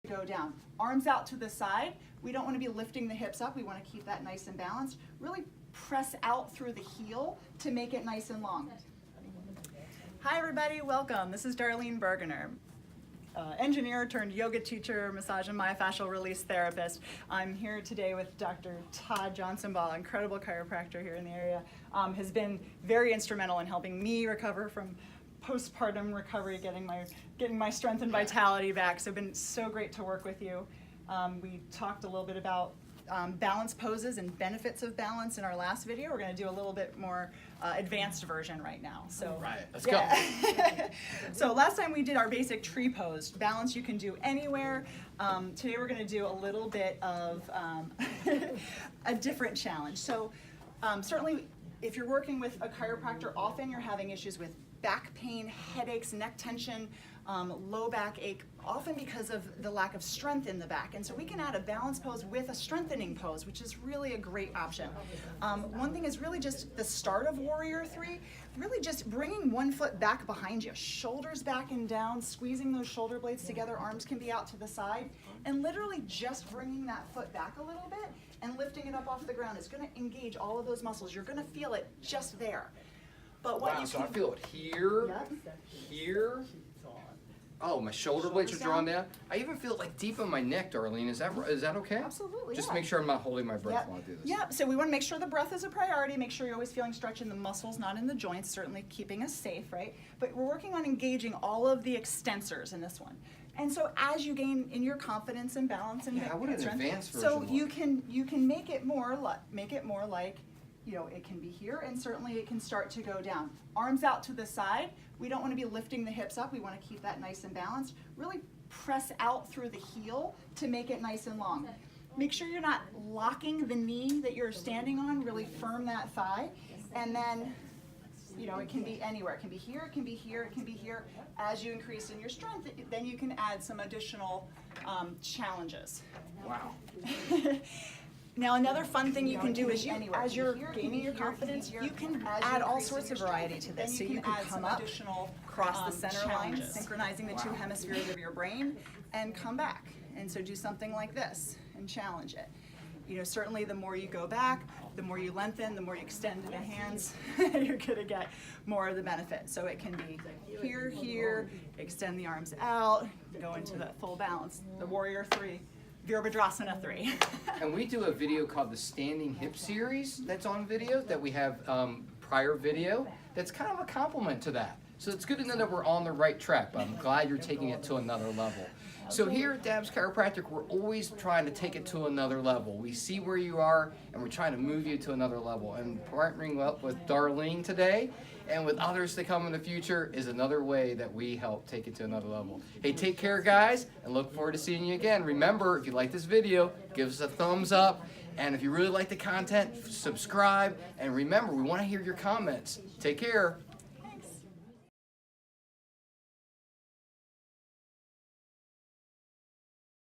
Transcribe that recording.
Go down. Arms out to the side. We don't want to be lifting the hips up. We want to keep that nice and balanced. Really press out through the heel to make it nice and long. Hi everybody, welcome. This is Darlene Bergener, engineer turned yoga teacher, massage and myofascial release therapist. I'm here today with Dr. Todd Johnsonbaugh, incredible chiropractor here in the area. Has been very instrumental in helping me recover from postpartum recovery, getting my strength and vitality back. So it's been so great to work with you. We talked a little bit about balance poses and benefits of balance in our last video. We're going to do a little bit more advanced version right now. So right, let's go. So last time we did our basic tree pose. Balance you can do anywhere. Today we're going to do a little bit of a different challenge. So certainly if you're working with a chiropractor, often you're having issues with back pain, headaches, neck tension, low back ache, often because of the lack of strength in the back. And so we can add a balance pose with a strengthening pose, which is really a great option. One thing is really just the start of Warrior 3, really just bringing one foot back behind you, shoulders back and down, squeezing those shoulder blades together, arms can be out to the side, and literally just bringing that foot back a little bit and lifting it up off the ground. It's going to engage all of those muscles. You're going to feel it just there. But what Wow, you so can, I feel it here, here. Oh, my shoulder blades are drawn down. I even feel it like deep in my neck, Darlene. Is that okay? Absolutely, Just yeah. make sure I'm not holding my breath while I do this. Yeah, so we want to make sure the breath is a priority, make sure you're always feeling stretch in the muscles, not in the joints, certainly keeping us safe, right? But we're working on engaging all of the extensors in this one. And so as you gain in your confidence and balance and Yeah, I want an strength, advanced so version you can make it more like, you know, it can be here and certainly it can start to go down. Arms out to the side. We don't want to be lifting the hips up. We want to keep that nice and balanced. Really press out through the heel to make it nice and long. Make sure you're not locking the knee that you're standing on. Really firm that thigh. And then, you know, it can be anywhere. It can be here, it can be here, it can be here. As you increase in your strength, then you can add some additional challenges. Wow. Now another fun thing you can do is as you're gaining your confidence, you can add all sorts of variety to this. So you can come up, cross the center line, synchronizing the two hemispheres of your brain, and come back. And so do something like this and challenge it. You know, certainly the more you go back, the more you lengthen, the more you extend the hands, you're gonna get more of the benefit. So it can be here, here, extend the arms out, go into that full balance, the Warrior 3. Virabhadrasana 3. And we do a video called the Standing Hip Series that's on video that we have prior video that's kind of a complement to that. So it's good to know that we're on the right track, but I'm glad you're taking it to another level. So here at Dabs Chiropractic, we're always trying to take it to another level. We see where you are and we're trying to move you to another level. And partnering up with Darlene today and with others to come in the future is another way that we help take it to another level. Hey, take care guys, and look forward to seeing you again. Remember, if you like this video, give us a thumbs up. And if you really like the content, subscribe. And remember, we want to hear your comments. Take care.